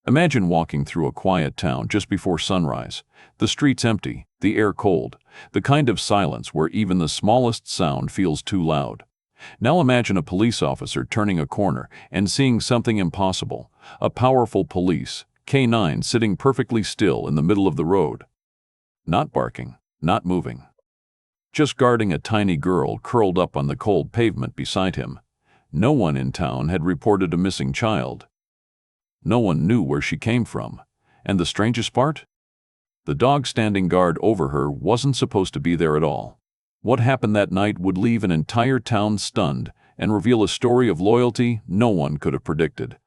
Imagine walking through a quiet town just before sunrise. The streets empty, the air cold, the kind of silence where even the smallest sound feels too loud. Now imagine a police officer turning a corner and seeing something impossible, a powerful police K9 sitting perfectly still in the middle of the road. Not barking, not moving. Just guarding a tiny girl curled up on the cold pavement beside him. No one in town had reported a missing child. No one knew where she came from. And the strangest part? The dog standing guard over her wasn't supposed to be there at all. What happened that night would leave an entire town stunned and reveal a story of loyalty no one could have predicted.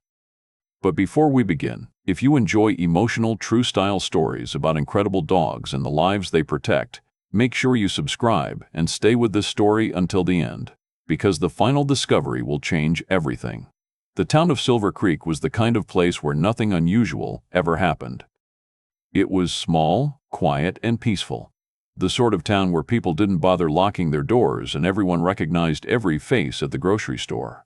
But before we begin, if you enjoy emotional, true-style stories about incredible dogs and the lives they protect, make sure you subscribe and stay with this story until the end, because the final discovery will change everything. The town of Silver Creek was the kind of place where nothing unusual ever happened. It was small, quiet, and peaceful. The sort of town where people didn't bother locking their doors and everyone recognized every face at the grocery store.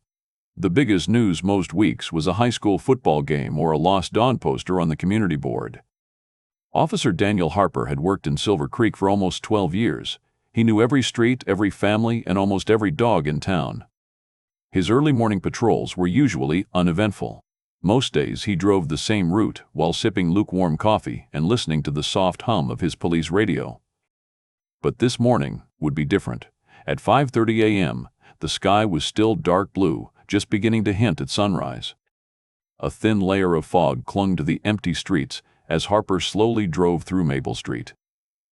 The biggest news most weeks was a high school football game or a lost dog poster on the community board. Officer Daniel Harper had worked in Silver Creek for almost 12 years. He knew every street, every family, and almost every dog in town. His early morning patrols were usually uneventful. Most days he drove the same route while sipping lukewarm coffee and listening to the soft hum of his police radio. But this morning would be different. At 5:30 a.m., the sky was still dark blue, just beginning to hint at sunrise. A thin layer of fog clung to the empty streets as Harper slowly drove through Maple Street.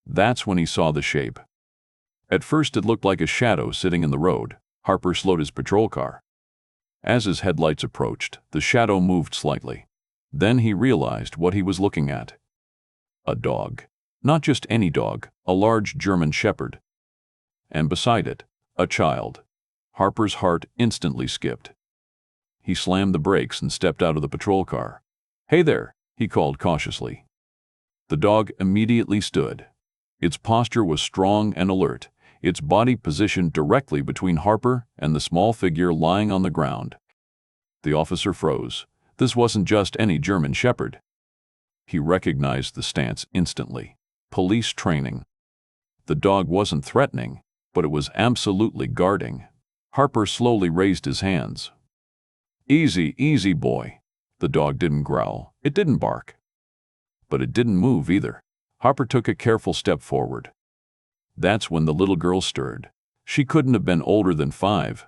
That's when he saw the shape. At first it looked like a shadow sitting in the road. Harper slowed his patrol car. As his headlights approached, the shadow moved slightly. Then he realized what he was looking at. A dog. Not just any dog, a large German shepherd. And beside it, a child. Harper's heart instantly skipped. He slammed the brakes and stepped out of the patrol car. "Hey there," he called cautiously. The dog immediately stood. Its posture was strong and alert, its body positioned directly between Harper and the small figure lying on the ground. The officer froze. This wasn't just any German shepherd. He recognized the stance instantly. Police training. The dog wasn't threatening, but it was absolutely guarding. Harper slowly raised his hands. "Easy, easy, boy." The dog didn't growl. It didn't bark. But it didn't move either. Harper took a careful step forward. That's when the little girl stirred. She couldn't have been older than 5.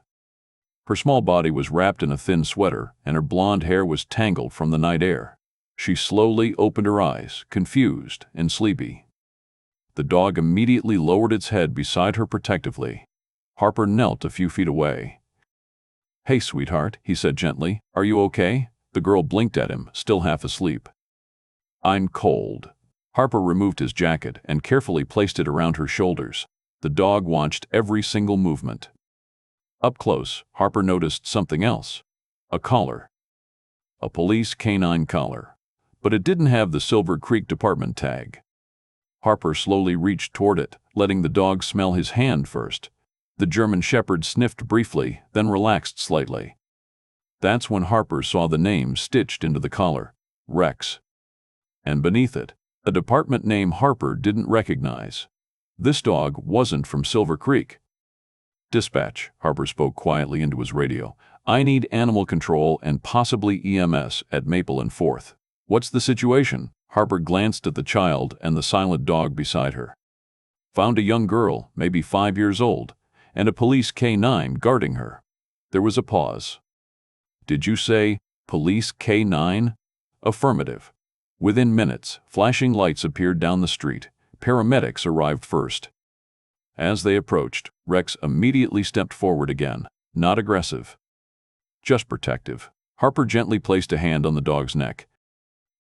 Her small body was wrapped in a thin sweater, and her blonde hair was tangled from the night air. She slowly opened her eyes, confused and sleepy. The dog immediately lowered its head beside her protectively. Harper knelt a few feet away. "Hey, sweetheart," he said gently. "Are you okay?" The girl blinked at him, still half asleep. "I'm cold." Harper removed his jacket and carefully placed it around her shoulders. The dog watched every single movement. Up close, Harper noticed something else. A collar. A police canine collar. But it didn't have the Silver Creek Department tag. Harper slowly reached toward it, letting the dog smell his hand first. The German shepherd sniffed briefly, then relaxed slightly. That's when Harper saw the name stitched into the collar. Rex. And beneath it, a department name Harper didn't recognize. This dog wasn't from Silver Creek. "Dispatch," Harper spoke quietly into his radio. "I need animal control and possibly EMS at Maple and 4th. "What's the situation?" Harper glanced at the child and the silent dog beside her. "Found a young girl, maybe 5 years old, and a police K9 guarding her." There was a pause. "Did you say police K9? "Affirmative." Within minutes, flashing lights appeared down the street. Paramedics arrived first. As they approached, Rex immediately stepped forward again, not aggressive, just protective. Harper gently placed a hand on the dog's neck.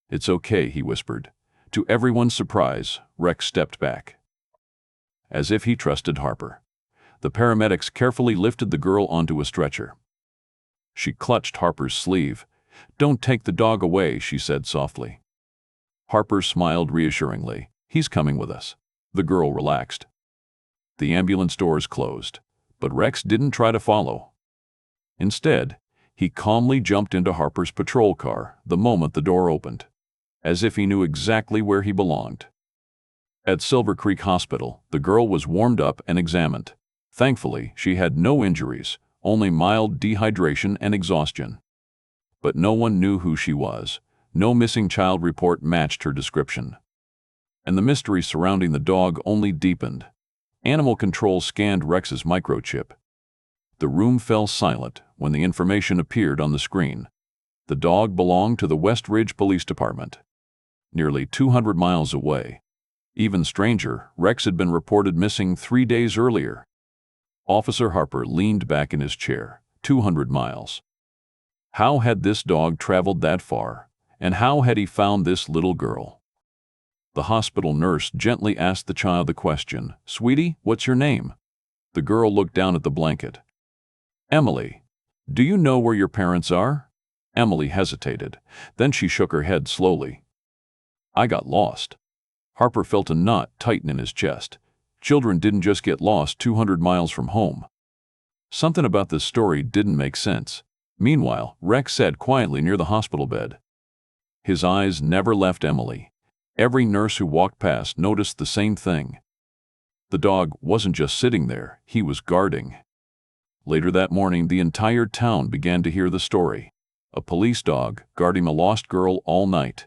"It's okay," he whispered. To everyone's surprise, Rex stepped back. As if he trusted Harper. The paramedics carefully lifted the girl onto a stretcher. She clutched Harper's sleeve. "Don't take the dog away," she said softly. Harper smiled reassuringly. "He's coming with us." The girl relaxed. The ambulance doors closed, but Rex didn't try to follow. Instead, He calmly jumped into Harper's patrol car the moment the door opened, as if he knew exactly where he belonged. At Silver Creek Hospital, the girl was warmed up and examined. Thankfully, she had no injuries, only mild dehydration and exhaustion. But no one knew who she was. No missing child report matched her description. And the mystery surrounding the dog only deepened. Animal Control scanned Rex's microchip. The room fell silent when the information appeared on the screen. The dog belonged to the West Ridge Police Department, nearly 200 miles away. Even stranger, Rex had been reported missing 3 days earlier. Officer Harper leaned back in his chair. 200 miles. How had this dog traveled that far? And how had he found this little girl? The hospital nurse gently asked the child the question, "Sweetie, what's your name?" The girl looked down at the blanket. "Emily. Do you know where your parents are?" Emily hesitated. Then she shook her head slowly. "I got lost." Harper felt a knot tighten in his chest. Children didn't just get lost 200 miles from home. Something about this story didn't make sense. Meanwhile, Rex sat quietly near the hospital bed. His eyes never left Emily. Every nurse who walked past noticed the same thing. The dog wasn't just sitting there, he was guarding. Later that morning, the entire town began to hear the story. A police dog guarding a lost girl all night.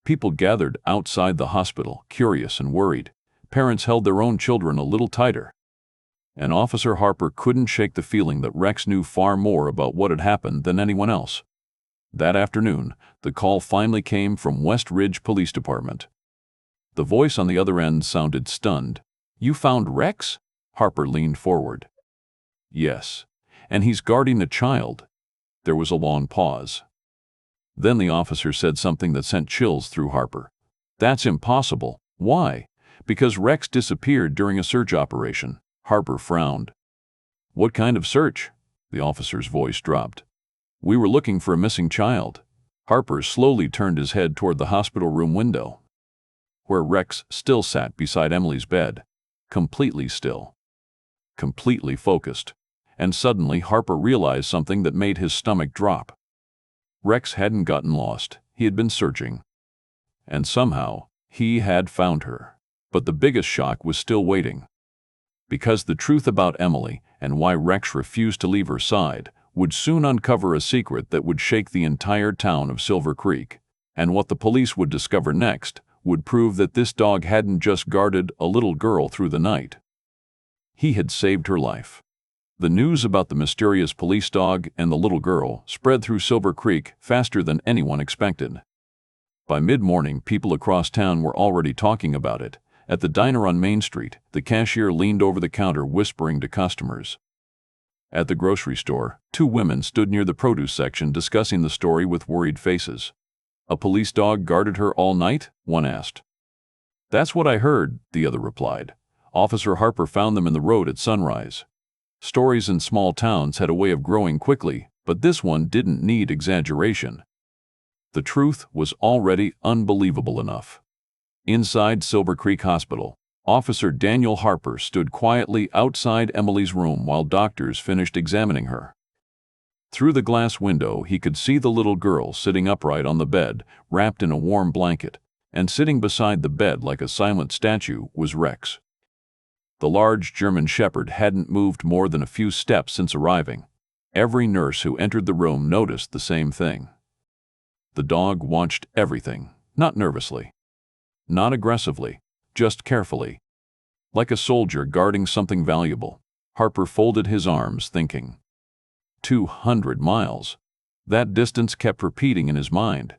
People gathered outside the hospital, curious and worried. Parents held their own children a little tighter. And Officer Harper couldn't shake the feeling that Rex knew far more about what had happened than anyone else. That afternoon, the call finally came from West Ridge Police Department. The voice on the other end sounded stunned. "You found Rex?" Harper leaned forward. "Yes, and he's guarding a child." There was a long pause. Then the officer said something that sent chills through Harper. "That's impossible." "Why?" "Because Rex disappeared during a search operation." Harper frowned. "What kind of search?" The officer's voice dropped. "We were looking for a missing child." Harper slowly turned his head toward the hospital room window, where Rex still sat beside Emily's bed, completely still, completely focused. And suddenly Harper realized something that made his stomach drop. Rex hadn't gotten lost. He had been searching. And somehow, he had found her. But the biggest shock was still waiting. Because the truth about Emily and why Rex refused to leave her side would soon uncover a secret that would shake the entire town of Silver Creek. And what the police would discover next would prove that this dog hadn't just guarded a little girl through the night. He had saved her life. The news about the mysterious police dog and the little girl spread through Silver Creek faster than anyone expected. By mid-morning, people across town were already talking about it. At the diner on Main Street, the cashier leaned over the counter whispering to customers. At the grocery store, 2 women stood near the produce section discussing the story with worried faces. "A police dog guarded her all night?" one asked. "That's what I heard," the other replied. "Officer Harper found them in the road at sunrise." Stories in small towns had a way of growing quickly, but this one didn't need exaggeration. The truth was already unbelievable enough. Inside Silver Creek Hospital, Officer Daniel Harper stood quietly outside Emily's room while doctors finished examining her. Through the glass window, he could see the little girl sitting upright on the bed, wrapped in a warm blanket, and sitting beside the bed like a silent statue was Rex. The large German Shepherd hadn't moved more than a few steps since arriving. Every nurse who entered the room noticed the same thing. The dog watched everything, not nervously, not aggressively, just carefully. Like a soldier guarding something valuable, Harper folded his arms, thinking. 200 miles. That distance kept repeating in his mind.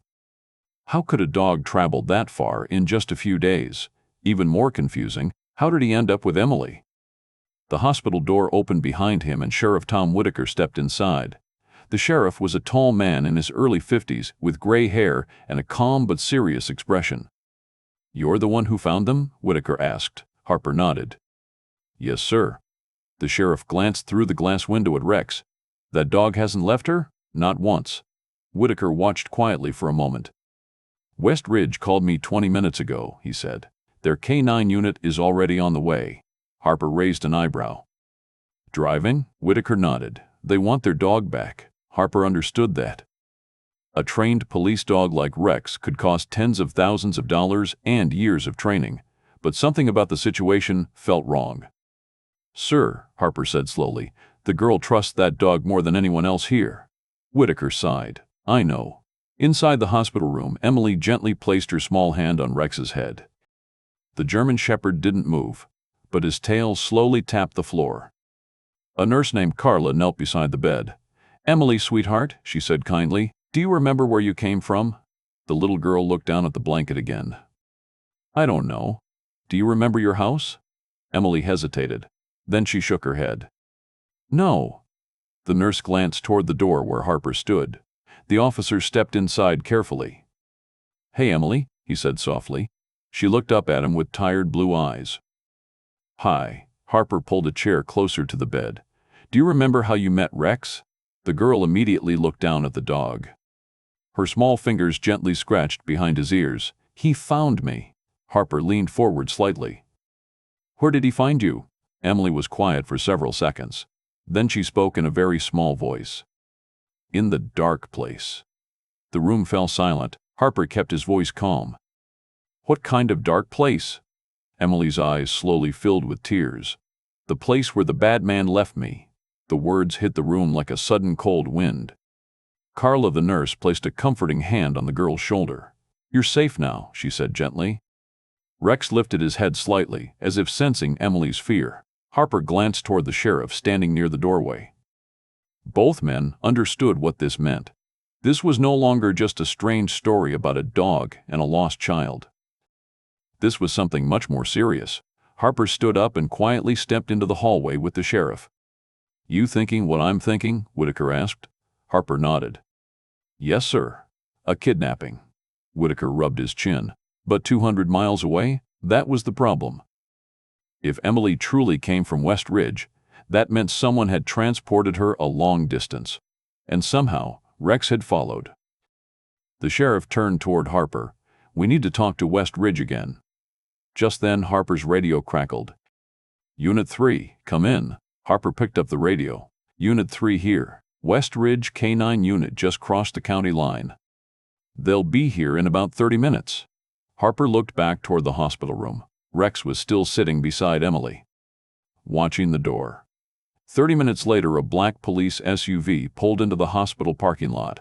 How could a dog travel that far in just a few days? Even more confusing, how did he end up with Emily? The hospital door opened behind him and Sheriff Tom Whitaker stepped inside. The sheriff was a tall man in his early 50s with gray hair and a calm but serious expression. "You're the one who found them?" Whitaker asked. Harper nodded. "Yes, sir." The sheriff glanced through the glass window at Rex. "That dog hasn't left her?" "Not once." Whitaker watched quietly for a moment. "West Ridge called me 20 minutes ago," he said. "Their K9 unit is already on the way." Harper raised an eyebrow. "Driving?" Whitaker nodded. "They want their dog back." Harper understood that. A trained police dog like Rex could cost tens of thousands of dollars and years of training, but something about the situation felt wrong. "Sir," Harper said slowly, "the girl trusts that dog more than anyone else here." Whitaker sighed. "I know." Inside the hospital room, Emily gently placed her small hand on Rex's head. The German Shepherd didn't move, but his tail slowly tapped the floor. A nurse named Carla knelt beside the bed. "Emily, sweetheart," she said kindly, "do you remember where you came from?" The little girl looked down at the blanket again. "I don't know. Do you remember your house?" Emily hesitated. Then she shook her head. "No." The nurse glanced toward the door where Harper stood. The officer stepped inside carefully. "Hey, Emily," he said softly. She looked up at him with tired blue eyes. "Hi." Harper pulled a chair closer to the bed. "Do you remember how you met Rex?" The girl immediately looked down at the dog. Her small fingers gently scratched behind his ears. "He found me." Harper leaned forward slightly. "Where did he find you?" Emily was quiet for several seconds. Then she spoke in a very small voice. "In the dark place." The room fell silent. Harper kept his voice calm. "What kind of dark place?" Emily's eyes slowly filled with tears. "The place where the bad man left me." The words hit the room like a sudden cold wind. Carla, the nurse, placed a comforting hand on the girl's shoulder. "You're safe now," she said gently. Rex lifted his head slightly, as if sensing Emily's fear. Harper glanced toward the sheriff standing near the doorway. Both men understood what this meant. This was no longer just a strange story about a dog and a lost child. This was something much more serious. Harper stood up and quietly stepped into the hallway with the sheriff. "You thinking what I'm thinking?" Whitaker asked. Harper nodded. "Yes, sir. A kidnapping." Whitaker rubbed his chin. "But 200 miles away? That was the problem. If Emily truly came from West Ridge, that meant someone had transported her a long distance. And somehow, Rex had followed." The sheriff turned toward Harper. "We need to talk to West Ridge again." Just then, Harper's radio crackled. "Unit 3, come in." Harper picked up the radio. "Unit 3 here. West Ridge K9 unit just crossed the county line. They'll be here in about 30 minutes. Harper looked back toward the hospital room. Rex was still sitting beside Emily, watching the door. 30 minutes later, a black police SUV pulled into the hospital parking lot.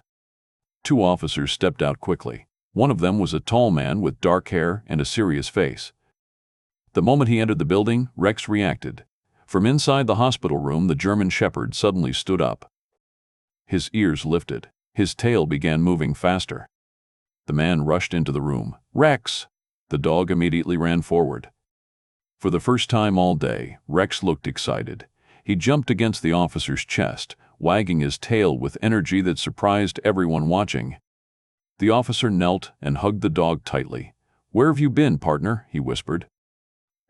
Two officers stepped out quickly. One of them was a tall man with dark hair and a serious face. The moment he entered the building, Rex reacted. From inside the hospital room, the German Shepherd suddenly stood up. His ears lifted. His tail began moving faster. The man rushed into the room. "Rex!" The dog immediately ran forward. For the first time all day, Rex looked excited. He jumped against the officer's chest, wagging his tail with energy that surprised everyone watching. The officer knelt and hugged the dog tightly. "Where have you been, partner?" he whispered.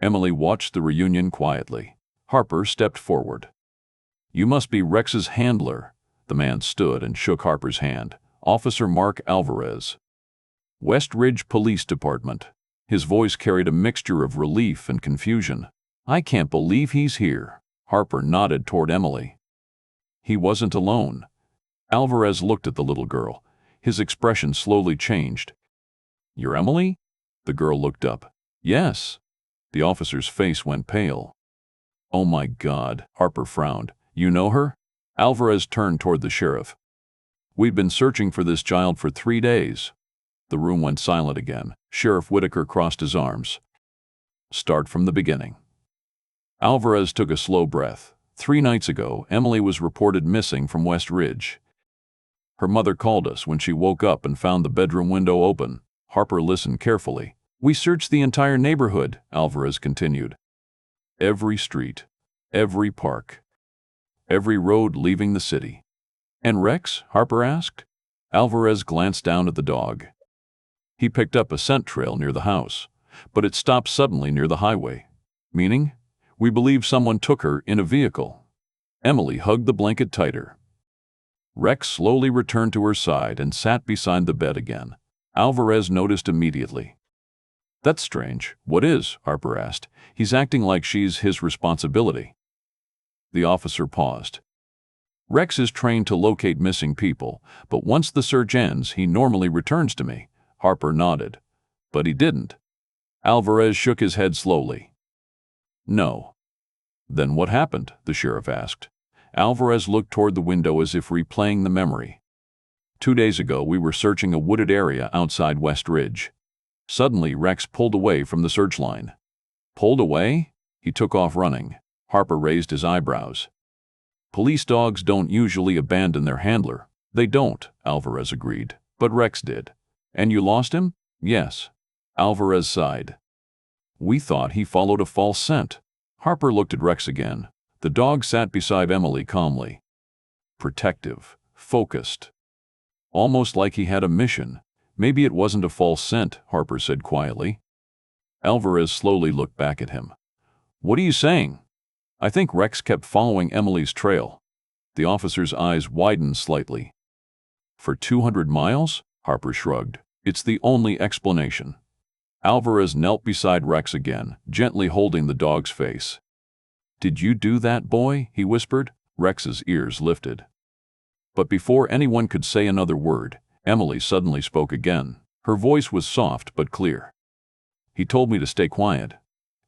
Emily watched the reunion quietly. Harper stepped forward. "You must be Rex's handler." The man stood and shook Harper's hand. "Officer Mark Alvarez, West Ridge Police Department." His voice carried a mixture of relief and confusion. "I can't believe he's here." Harper nodded toward Emily. He wasn't alone. Alvarez looked at the little girl. His expression slowly changed. "You're Emily?" The girl looked up. "Yes." The officer's face went pale. "Oh my God," Harper frowned. "You know her?" Alvarez turned toward the sheriff. "We've been searching for this child for 3 days. The room went silent again. Sheriff Whitaker crossed his arms. "Start from the beginning." Alvarez took a slow breath. 3 nights ago, Emily was reported missing from West Ridge. Her mother called us when she woke up and found the bedroom window open. Harper listened carefully. "We searched the entire neighborhood," Alvarez continued. "Every street, every park, every road leaving the city." "And Rex?" Harper asked. Alvarez glanced down at the dog. "He picked up a scent trail near the house, but it stopped suddenly near the highway." "Meaning?" "We believe someone took her in a vehicle." Emily hugged the blanket tighter. Rex slowly returned to her side and sat beside the bed again. Alvarez noticed immediately. "That's strange." "What is?" Harper asked. "He's acting like she's his responsibility." The officer paused. Rex is trained to locate missing people, but once the search ends, he normally returns to me. Harper nodded. But he didn't. Alvarez shook his head slowly. No. Then what happened? The sheriff asked. Alvarez looked toward the window as if replaying the memory. 2 days ago, we were searching a wooded area outside West Ridge. Suddenly, Rex pulled away from the search line. Pulled away? He took off running. Harper raised his eyebrows. Police dogs don't usually abandon their handler. They don't, Alvarez agreed. But Rex did. And you lost him? Yes. Alvarez sighed. We thought he followed a false scent. Harper looked at Rex again. The dog sat beside Emily calmly. Protective. Focused. Almost like he had a mission. Maybe it wasn't a false scent, Harper said quietly. Alvarez slowly looked back at him. What are you saying? I think Rex kept following Emily's trail. The officer's eyes widened slightly. For 200 miles? Harper shrugged. It's the only explanation. Alvarez knelt beside Rex again, gently holding the dog's face. Did you do that, boy? He whispered. Rex's ears lifted. But before anyone could say another word, Emily suddenly spoke again. Her voice was soft but clear. He told me to stay quiet.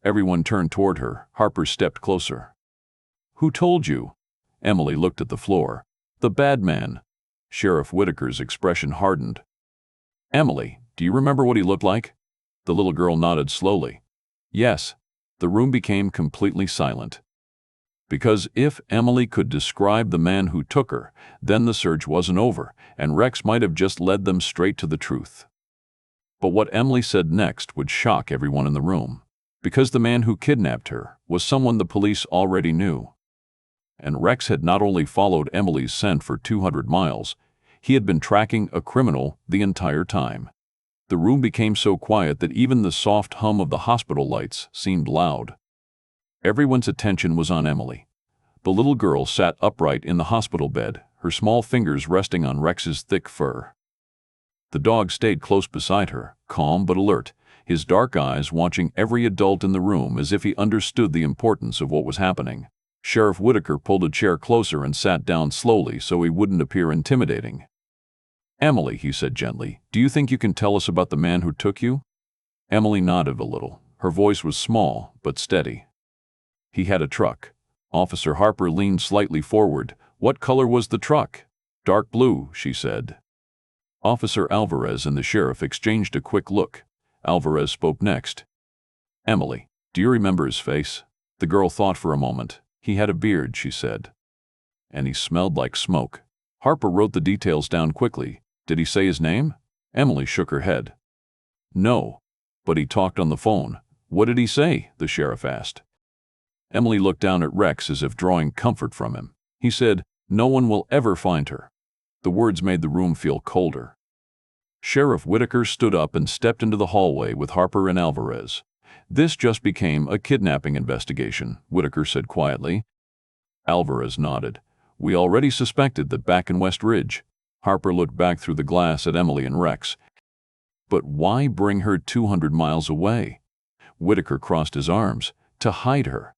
Everyone turned toward her. Harper stepped closer. Who told you? Emily looked at the floor. The bad man. Sheriff Whitaker's expression hardened. Emily, do you remember what he looked like? The little girl nodded slowly. Yes. The room became completely silent. Because if Emily could describe the man who took her, then the search wasn't over, and Rex might have just led them straight to the truth. But what Emily said next would shock everyone in the room. Because the man who kidnapped her was someone the police already knew. And Rex had not only followed Emily's scent for 200 miles, he had been tracking a criminal the entire time. The room became so quiet that even the soft hum of the hospital lights seemed loud. Everyone's attention was on Emily. The little girl sat upright in the hospital bed, her small fingers resting on Rex's thick fur. The dog stayed close beside her, calm but alert, his dark eyes watching every adult in the room as if he understood the importance of what was happening. Sheriff Whitaker pulled a chair closer and sat down slowly so he wouldn't appear intimidating. Emily, he said gently, do you think you can tell us about the man who took you? Emily nodded a little. Her voice was small but steady. He had a truck. Officer Harper leaned slightly forward. What color was the truck? Dark blue, she said. Officer Alvarez and the sheriff exchanged a quick look. Alvarez spoke next. Emily, do you remember his face? The girl thought for a moment. He had a beard, she said. And he smelled like smoke. Harper wrote the details down quickly. Did he say his name? Emily shook her head. No, but he talked on the phone. What did he say? The sheriff asked. Emily looked down at Rex as if drawing comfort from him. He said, no one will ever find her. The words made the room feel colder. Sheriff Whitaker stood up and stepped into the hallway with Harper and Alvarez. This just became a kidnapping investigation, Whitaker said quietly. Alvarez nodded. We already suspected that back in West Ridge. Harper looked back through the glass at Emily and Rex. But why bring her 200 miles away? Whitaker crossed his arms. To hide her.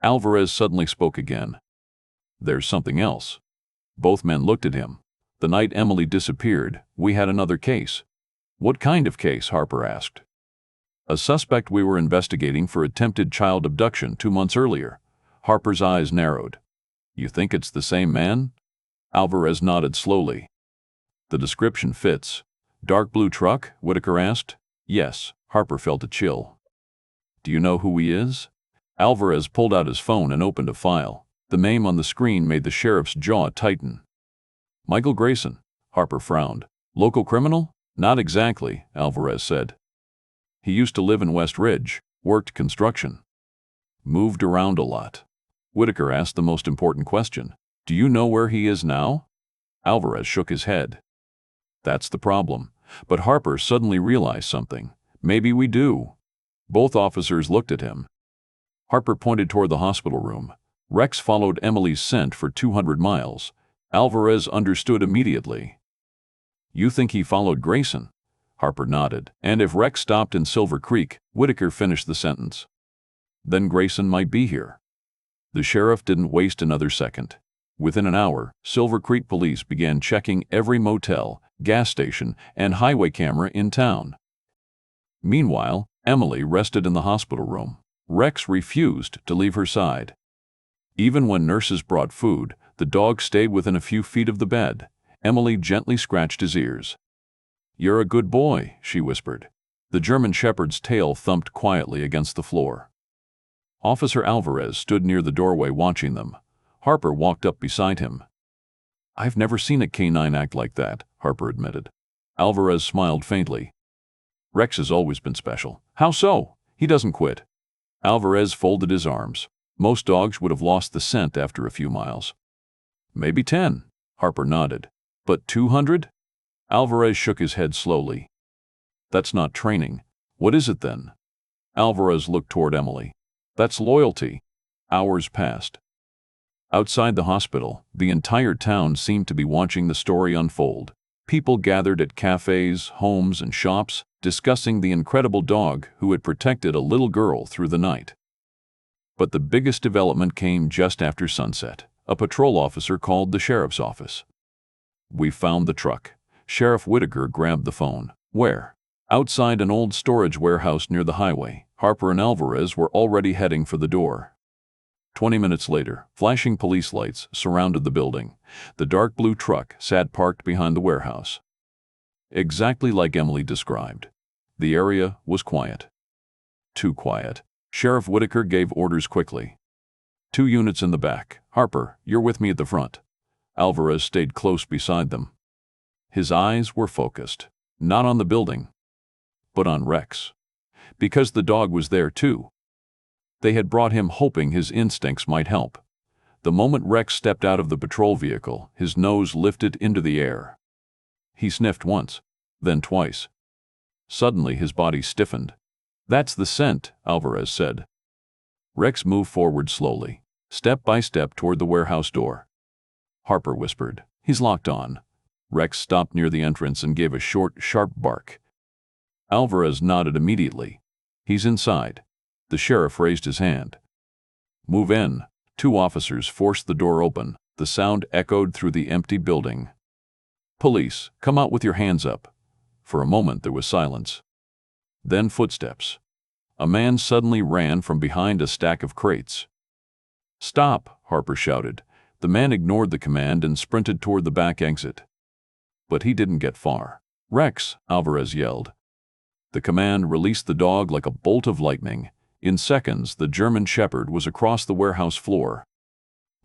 Alvarez suddenly spoke again. There's something else. Both men looked at him. The night Emily disappeared, we had another case. What kind of case? Harper asked. A suspect we were investigating for attempted child abduction 2 months earlier. Harper's eyes narrowed. You think it's the same man? Alvarez nodded slowly. The description fits. Dark blue truck? Whitaker asked. Yes. Harper felt a chill. Do you know who he is? Alvarez pulled out his phone and opened a file. The name on the screen made the sheriff's jaw tighten. Michael Grayson. Harper frowned. Local criminal? Not exactly, Alvarez said. He used to live in West Ridge, worked construction. Moved around a lot. Whitaker asked the most important question. Do you know where he is now? Alvarez shook his head. That's the problem. But Harper suddenly realized something. Maybe we do. Both officers looked at him. Harper pointed toward the hospital room. Rex followed Emily's scent for 200 miles. Alvarez understood immediately. You think he followed Grayson? Harper nodded. And if Rex stopped in Silver Creek, Whitaker finished the sentence. Then Grayson might be here. The sheriff didn't waste another second. Within an hour, Silver Creek police began checking every motel, gas station, and highway camera in town. Meanwhile, Emily rested in the hospital room. Rex refused to leave her side. Even when nurses brought food, the dog stayed within a few feet of the bed. Emily gently scratched his ears. "You're a good boy," she whispered. The German Shepherd's tail thumped quietly against the floor. Officer Alvarez stood near the doorway watching them. Harper walked up beside him. "I've never seen a canine act like that," Harper admitted. Alvarez smiled faintly. "Rex has always been special." "How so?" "He doesn't quit." Alvarez folded his arms. "Most dogs would have lost the scent after a few miles." "Maybe 10, Harper nodded. "But 200? Alvarez shook his head slowly. "That's not training. What is it then?" Alvarez looked toward Emily. "That's loyalty." Hours passed. Outside the hospital, the entire town seemed to be watching the story unfold. People gathered at cafes, homes, and shops, discussing the incredible dog who had protected a little girl through the night. But the biggest development came just after sunset. A patrol officer called the sheriff's office. "We found the truck." Sheriff Whitaker grabbed the phone. "Where?" "Outside an old storage warehouse near the highway." Harper and Alvarez were already heading for the door. 20 minutes later, flashing police lights surrounded the building. The dark blue truck sat parked behind the warehouse. Exactly like Emily described. The area was quiet. Too quiet. Sheriff Whitaker gave orders quickly. 2 units in the back. Harper, you're with me at the front." Alvarez stayed close beside them. His eyes were focused, not on the building, but on Rex. Because the dog was there too. They had brought him hoping his instincts might help. The moment Rex stepped out of the patrol vehicle, his nose lifted into the air. He sniffed once, then twice. Suddenly his body stiffened. "That's the scent," Alvarez said. Rex moved forward slowly, step by step toward the warehouse door. Harper whispered, "He's locked on." Rex stopped near the entrance and gave a short, sharp bark. Alvarez nodded immediately. "He's inside." The sheriff raised his hand. "Move in." 2 officers forced the door open. The sound echoed through the empty building. "Police, come out with your hands up." For a moment there was silence. Then footsteps. A man suddenly ran from behind a stack of crates. "Stop!" Harper shouted. The man ignored the command and sprinted toward the back exit. But he didn't get far. "Rex!" Alvarez yelled. The command released the dog like a bolt of lightning. In seconds, the German Shepherd was across the warehouse floor.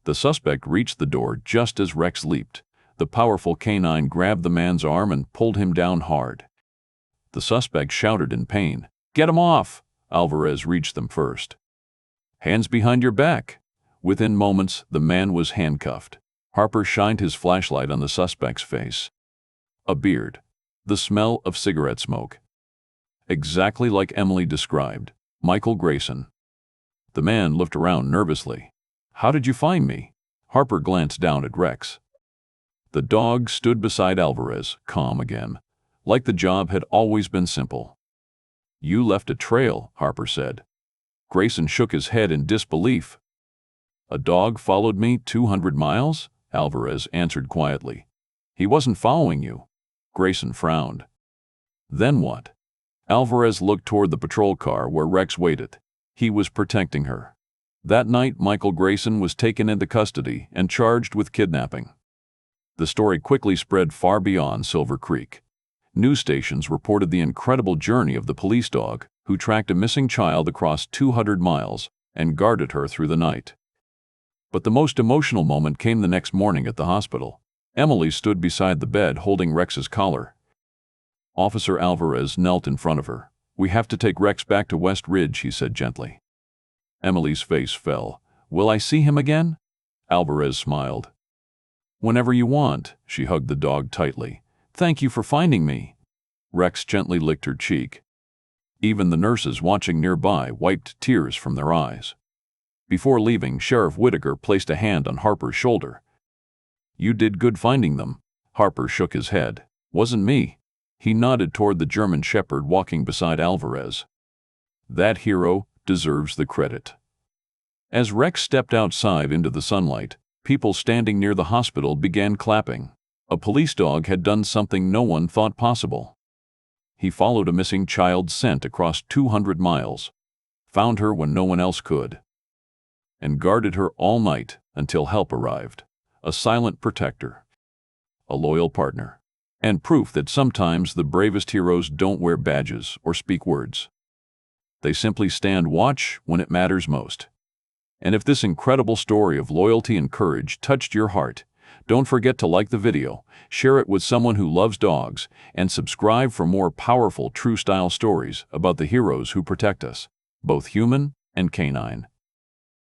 The suspect reached the door just as Rex leaped. The powerful canine grabbed the man's arm and pulled him down hard. The suspect shouted in pain. "Get him off!" Alvarez reached them first. "Hands behind your back!" Within moments, the man was handcuffed. Harper shined his flashlight on the suspect's face. A beard. The smell of cigarette smoke. Exactly like Emily described. Michael Grayson. The man looked around nervously. "How did you find me?" Harper glanced down at Rex. The dog stood beside Alvarez, calm again, like the job had always been simple. "You left a trail," Harper said. Grayson shook his head in disbelief. "A dog followed me 200 miles?" Alvarez answered quietly. "He wasn't following you." Grayson frowned. "Then what?" Alvarez looked toward the patrol car where Rex waited. He was protecting her. That night, Michael Grayson was taken into custody and charged with kidnapping. The story quickly spread far beyond Silver Creek. News stations reported the incredible journey of the police dog, who tracked a missing child across 200 miles and guarded her through the night. But the most emotional moment came the next morning at the hospital. Emily stood beside the bed holding Rex's collar. Officer Alvarez knelt in front of her. "We have to take Rex back to West Ridge," he said gently. Emily's face fell. "Will I see him again?" Alvarez smiled. "Whenever you want." She hugged the dog tightly. "Thank you for finding me." Rex gently licked her cheek. Even the nurses watching nearby wiped tears from their eyes. Before leaving, Sheriff Whitaker placed a hand on Harper's shoulder. "You did good finding them." Harper shook his head. "Wasn't me." He nodded toward the German Shepherd walking beside Alvarez. "That hero deserves the credit." As Rex stepped outside into the sunlight, People standing near the hospital began clapping. A police dog had done something no one thought possible. He followed a missing child's scent across 200 miles, found her when no one else could, and guarded her all night until help arrived. A silent protector, a loyal partner, and proof that sometimes the bravest heroes don't wear badges or speak words. They simply stand watch when it matters most. And if this incredible story of loyalty and courage touched your heart, don't forget to like the video, share it with someone who loves dogs, and subscribe for more powerful true-style stories about the heroes who protect us, both human and canine.